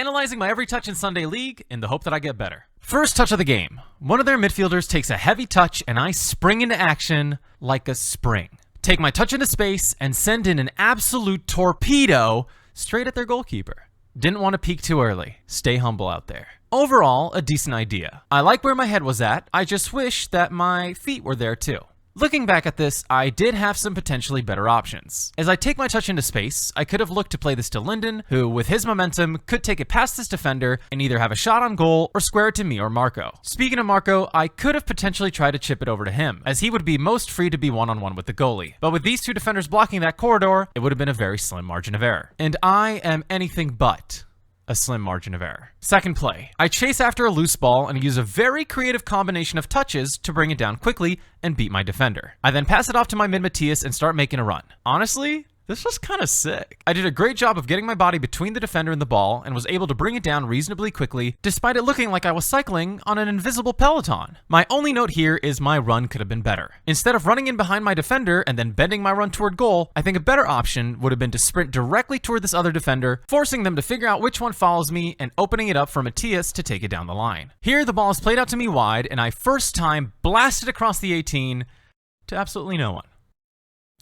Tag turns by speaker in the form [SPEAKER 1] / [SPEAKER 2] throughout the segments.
[SPEAKER 1] analyzing my every touch in Sunday League in the hope that I get better. First touch of the game. One of their midfielders takes a heavy touch and I spring into action like a spring. Take my touch into space and send in an absolute torpedo straight at their goalkeeper. Didn't want to peak too early. Stay humble out there. Overall, a decent idea. I like where my head was at. I just wish that my feet were there too. Looking back at this, I did have some potentially better options. As I take my touch into space, I could have looked to play this to Linden, who with his momentum could take it past this defender and either have a shot on goal or square it to me or Marco. Speaking of Marco, I could have potentially tried to chip it over to him, as he would be most free to be one-on-one with the goalie. But with these two defenders blocking that corridor, it would have been a very slim margin of error. And I am anything but a slim margin of error. Second play. I chase after a loose ball and use a very creative combination of touches to bring it down quickly and beat my defender. I then pass it off to my mid Matthias and start making a run. Honestly, this was kind of sick. I did a great job of getting my body between the defender and the ball and was able to bring it down reasonably quickly despite it looking like I was cycling on an invisible peloton. My only note here is my run could have been better. Instead of running in behind my defender and then bending my run toward goal, I think a better option would have been to sprint directly toward this other defender, forcing them to figure out which one follows me and opening it up for Matthias to take it down the line. Here the ball is played out to me wide and I first time blasted across the 18 to absolutely no one.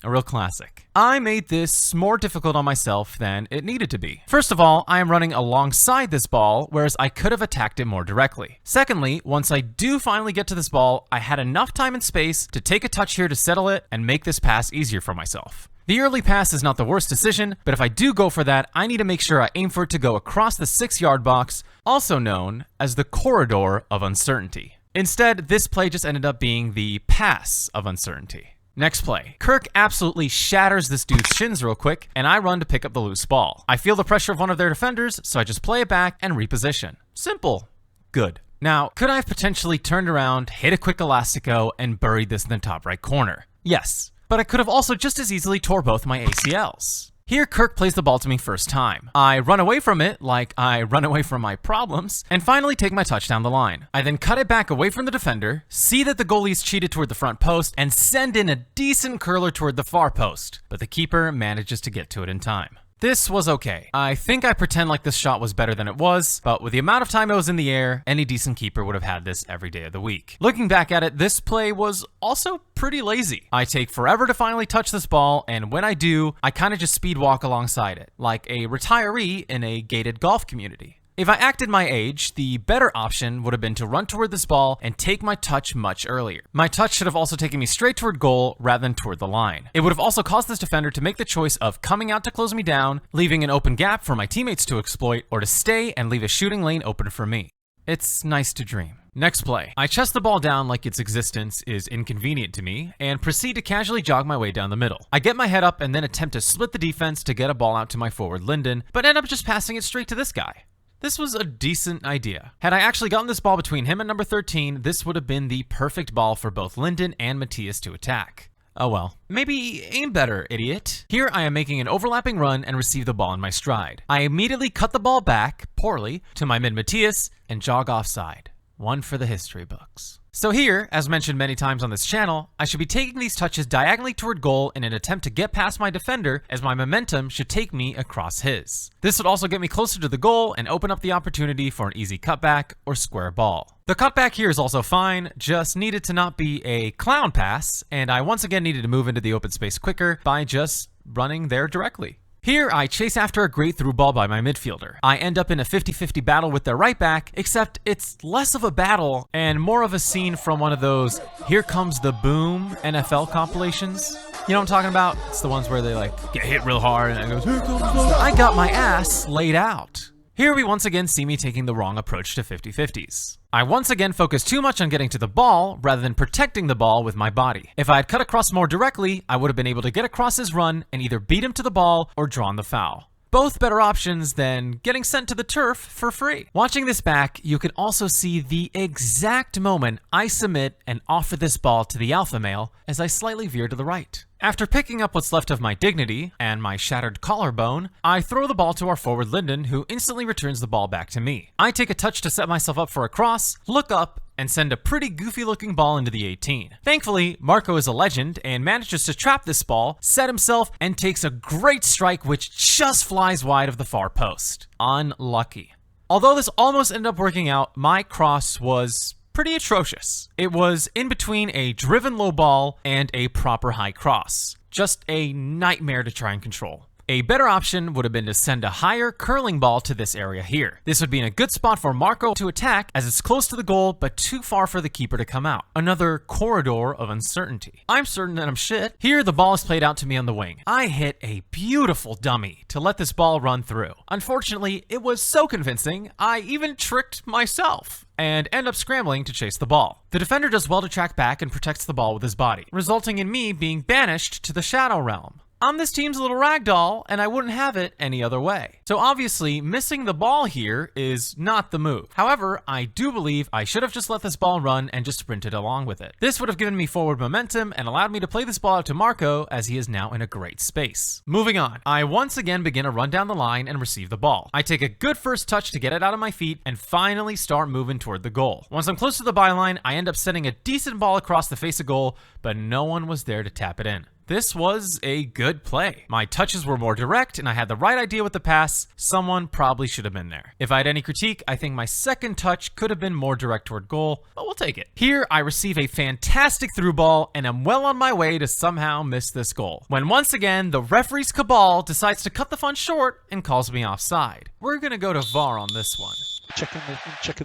[SPEAKER 1] A real classic. I made this more difficult on myself than it needed to be. First of all, I am running alongside this ball, whereas I could have attacked it more directly. Secondly, once I do finally get to this ball, I had enough time and space to take a touch here to settle it and make this pass easier for myself. The early pass is not the worst decision, but if I do go for that, I need to make sure I aim for it to go across the 6-yard box, also known as the corridor of uncertainty. Instead, this play just ended up being the pass of uncertainty. Next play. Kirk absolutely shatters this dude's shins real quick, and I run to pick up the loose ball. I feel the pressure of one of their defenders, so I just play it back and reposition. Simple. Good. Now, could I have potentially turned around, hit a quick elastico, and buried this in the top right corner? Yes, but I could have also just as easily tore both my ACLs. Here, Kirk plays the ball to me first time. I run away from it like I run away from my problems, and finally take my touch down the line. I then cut it back away from the defender, see that the goalie's cheated toward the front post, and send in a decent curler toward the far post, but the keeper manages to get to it in time. This was okay. I think I pretend like this shot was better than it was, but with the amount of time it was in the air, any decent keeper would have had this every day of the week. Looking back at it, this play was also pretty lazy. I take forever to finally touch this ball, and when I do, I kind of just speed walk alongside it, like a retiree in a gated golf community. If I acted my age, the better option would have been to run toward this ball and take my touch much earlier. My touch should have also taken me straight toward goal rather than toward the line. It would have also caused this defender to make the choice of coming out to close me down, leaving an open gap for my teammates to exploit, or to stay and leave a shooting lane open for me. It's nice to dream. Next play. I chest the ball down like its existence is inconvenient to me and proceed to casually jog my way down the middle. I get my head up and then attempt to split the defense to get a ball out to my forward Linden, but end up just passing it straight to this guy. This was a decent idea. Had I actually gotten this ball between him and number 13, this would have been the perfect ball for both Linden and Matthias to attack. Oh well. Maybe aim better, idiot. Here I am making an overlapping run and receive the ball in my stride. I immediately cut the ball back, poorly, to my mid Matthias and jog offside. One for the history books. So here, as mentioned many times on this channel, I should be taking these touches diagonally toward goal in an attempt to get past my defender, as my momentum should take me across his. This would also get me closer to the goal and open up the opportunity for an easy cutback or square ball. The cutback here is also fine, just needed to not be a clown pass, and I once again needed to move into the open space quicker by just running there directly. Here, I chase after a great through ball by my midfielder. I end up in a 50-50 battle with their right back, except it's less of a battle and more of a scene from one of those "Here Comes the Boom" NFL compilations. You know what I'm talking about? It's the ones where they like get hit real hard and it goes, "Here comes the boom." I got my ass laid out. Here we once again see me taking the wrong approach to 50-50s. I once again focus too much on getting to the ball rather than protecting the ball with my body. If I had cut across more directly, I would have been able to get across his run and either beat him to the ball or drawn the foul. Both better options than getting sent to the turf for free. Watching this back, you can also see the exact moment I submit and offer this ball to the alpha male as I slightly veer to the right. After picking up what's left of my dignity and my shattered collarbone, I throw the ball to our forward Linden, who instantly returns the ball back to me. I take a touch to set myself up for a cross, look up, and send a pretty goofy looking ball into the 18. Thankfully, Marco is a legend and manages to trap this ball, set himself, and takes a great strike which just flies wide of the far post. Unlucky. Although this almost ended up working out, my cross was pretty atrocious. It was in between a driven low ball and a proper high cross. Just a nightmare to try and control. A better option would have been to send a higher curling ball to this area here. This would be in a good spot for Marco to attack as it's close to the goal but too far for the keeper to come out. Another corridor of uncertainty. I'm certain that I'm shit. Here the ball is played out to me on the wing. I hit a beautiful dummy to let this ball run through. Unfortunately, it was so convincing, I even tricked myself and end up scrambling to chase the ball. The defender does well to track back and protects the ball with his body, resulting in me being banished to the Shadow Realm. I'm this team's little ragdoll, and I wouldn't have it any other way. So obviously, missing the ball here is not the move. However, I do believe I should have just let this ball run and just sprinted along with it. This would have given me forward momentum and allowed me to play this ball out to Marco, as he is now in a great space. Moving on, I once again begin a run down the line and receive the ball. I take a good first touch to get it out of my feet and finally start moving toward the goal. Once I'm close to the byline, I end up sending a decent ball across the face of goal, but no one was there to tap it in. This was a good play. My touches were more direct and I had the right idea with the pass. Someone probably should have been there. If I had any critique, I think my second touch could have been more direct toward goal, but we'll take it. Here, I receive a fantastic through ball and am well on my way to somehow miss this goal, when once again, the referee's cabal decides to cut the fun short and calls me offside. We're gonna go to VAR on this one.
[SPEAKER 2] Checking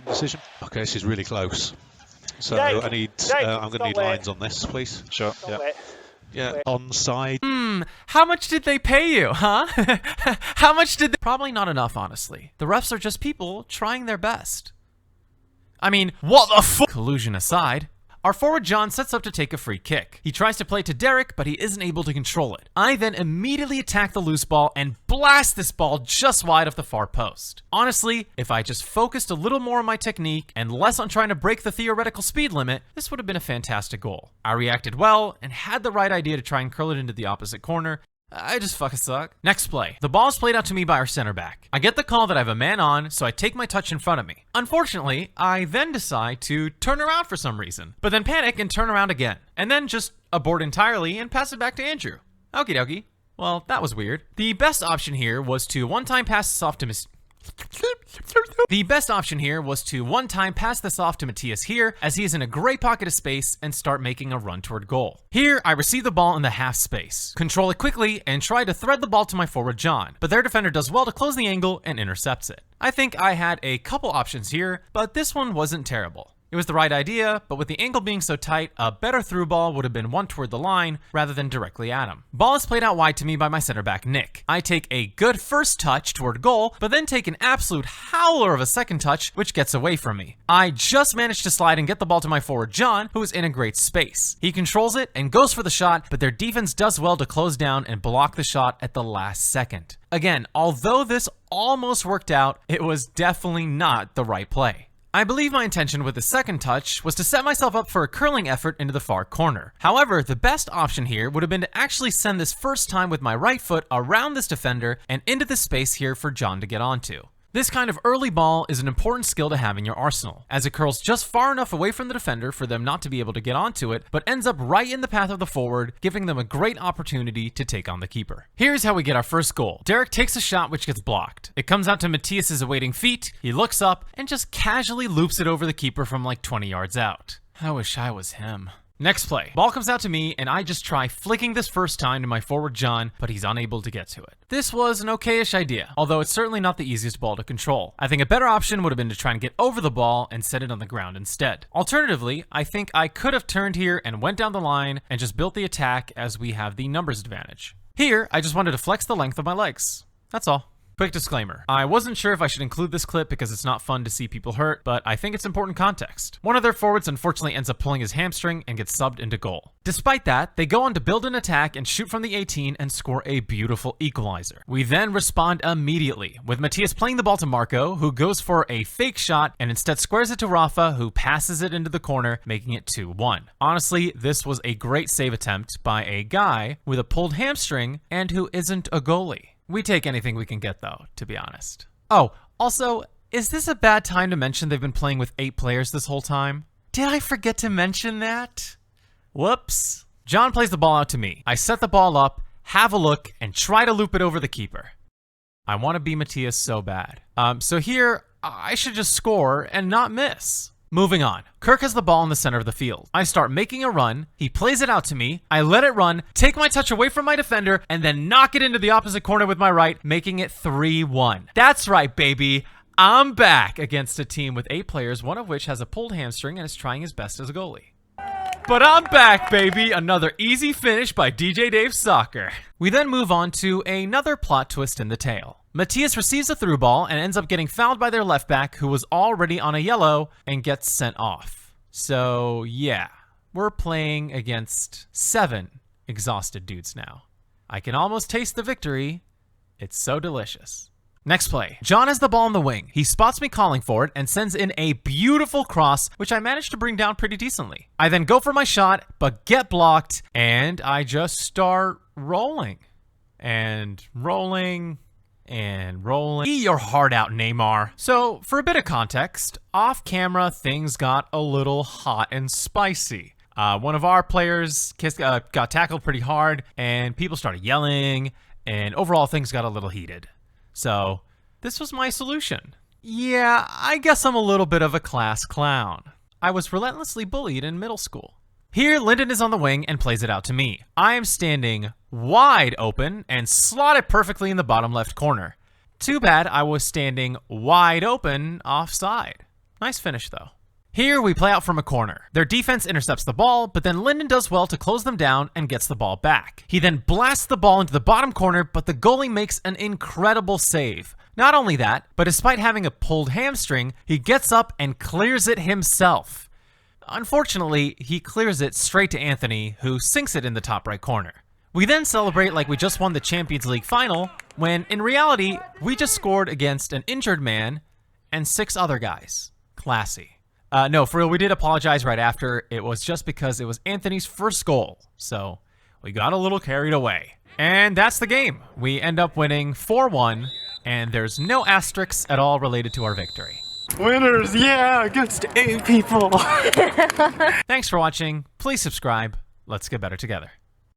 [SPEAKER 2] the decision. Okay, this is really close. So
[SPEAKER 3] Dave,
[SPEAKER 2] I'm going to need lines on this, please. Sure. Yeah, onside.
[SPEAKER 1] How much did they pay you, huh? How much did they... Probably not enough, honestly. The refs are just people trying their best. I mean, what the fuck? Collusion aside, our forward John sets up to take a free kick. He tries to play to Derek, but he isn't able to control it. I then immediately attack the loose ball and blast this ball just wide of the far post. Honestly, if I just focused a little more on my technique and less on trying to break the theoretical speed limit, this would have been a fantastic goal. I reacted well and had the right idea to try and curl it into the opposite corner. I just fucking suck. Next play. The ball is played out to me by our center back. I get the call that I have a man on, so I take my touch in front of me. Unfortunately, I then decide to turn around for some reason, but then panic and turn around again, and then just abort entirely and pass it back to Andrew. Okie dokie. Well, that was weird. The best option here was to one-time pass this off to Matthias here, as he is in a great pocket of space, and start making a run toward goal. Here, I receive the ball in the half space, control it quickly, and try to thread the ball to my forward John, but their defender does well to close the angle and intercepts it. I think I had a couple options here, but this one wasn't terrible. It was the right idea, but with the angle being so tight, a better through ball would have been one toward the line rather than directly at him. Ball is played out wide to me by my center back Nick. I take a good first touch toward goal, but then take an absolute howler of a second touch, which gets away from me. I just managed to slide and get the ball to my forward John, who is in a great space. He controls it and goes for the shot, but their defense does well to close down and block the shot at the last second. Again, although this almost worked out, it was definitely not the right play. I believe my intention with the second touch was to set myself up for a curling effort into the far corner. However, the best option here would have been to actually send this first time with my right foot around this defender and into the space here for John to get onto. This kind of early ball is an important skill to have in your arsenal, as it curls just far enough away from the defender for them not to be able to get onto it, but ends up right in the path of the forward, giving them a great opportunity to take on the keeper. Here's how we get our first goal. Derek takes a shot which gets blocked. It comes out to Matthias's awaiting feet, he looks up, and just casually loops it over the keeper from like 20 yards out. I wish I was him. Next play. Ball comes out to me, and I just try flicking this first time to my forward John, but he's unable to get to it. This was an okay-ish idea, although it's certainly not the easiest ball to control. I think a better option would have been to try and get over the ball and set it on the ground instead. Alternatively, I think I could have turned here and went down the line and just built the attack, as we have the numbers advantage. Here, I just wanted to flex the length of my legs. That's all. Quick disclaimer, I wasn't sure if I should include this clip because it's not fun to see people hurt, but I think it's important context. One of their forwards unfortunately ends up pulling his hamstring and gets subbed into goal. Despite that, they go on to build an attack and shoot from the 18 and score a beautiful equalizer. We then respond immediately, with Matthias playing the ball to Marco, who goes for a fake shot and instead squares it to Rafa, who passes it into the corner, making it 2-1. Honestly, this was a great save attempt by a guy with a pulled hamstring and who isn't a goalie. We take anything we can get, though, to be honest. Oh, also, is this a bad time to mention they've been playing with 8 players this whole time? Did I forget to mention that? Whoops. John plays the ball out to me. I set the ball up, have a look, and try to loop it over the keeper. I want to be Matthias so bad. So here, I should just score and not miss. Moving on. Kirk has the ball in the center of the field. I start making a run. He plays it out to me. I let it run, take my touch away from my defender, and then knock it into the opposite corner with my right, making it 3-1. That's right, baby. I'm back against a team with 8 players, one of which has a pulled hamstring and is trying his best as a goalie. But I'm back, baby. Another easy finish by DJ Dave Soccer. We then move on to another plot twist in the tale. Matthias receives a through ball and ends up getting fouled by their left back, who was already on a yellow, and gets sent off. So yeah, we're playing against 7 exhausted dudes now. I can almost taste the victory. It's so delicious. Next play. John has the ball on the wing. He spots me calling for it and sends in a beautiful cross, which I managed to bring down pretty decently. I then go for my shot, but get blocked, and I just start rolling. And rolling. And rolling. Eat your heart out, Neymar. So, for a bit of context, off camera, things got a little hot and spicy. One of our players got tackled pretty hard, and people started yelling, and overall things got a little heated. So, this was my solution. Yeah, I guess I'm a little bit of a class clown. I was relentlessly bullied in middle school. Here, Lyndon is on the wing and plays it out to me. I am standing wide open and slot it perfectly in the bottom left corner. Too bad I was standing wide open offside. Nice finish, though. Here, we play out from a corner. Their defense intercepts the ball, but then Lyndon does well to close them down and gets the ball back. He then blasts the ball into the bottom corner, but the goalie makes an incredible save. Not only that, but despite having a pulled hamstring, he gets up and clears it himself. Unfortunately, he clears it straight to Anthony, who sinks it in the top right corner. We then celebrate like we just won the Champions League final, when in reality, we just scored against an injured man and 6 other guys. Classy. No, for real, we did apologize right after. It was just because it was Anthony's first goal, so we got a little carried away. And that's the game. We end up winning 4-1, and there's no asterisks at all related to our victory.
[SPEAKER 3] Winners, yeah, against 8 people.
[SPEAKER 1] Thanks for watching. Please subscribe. Let's get better together.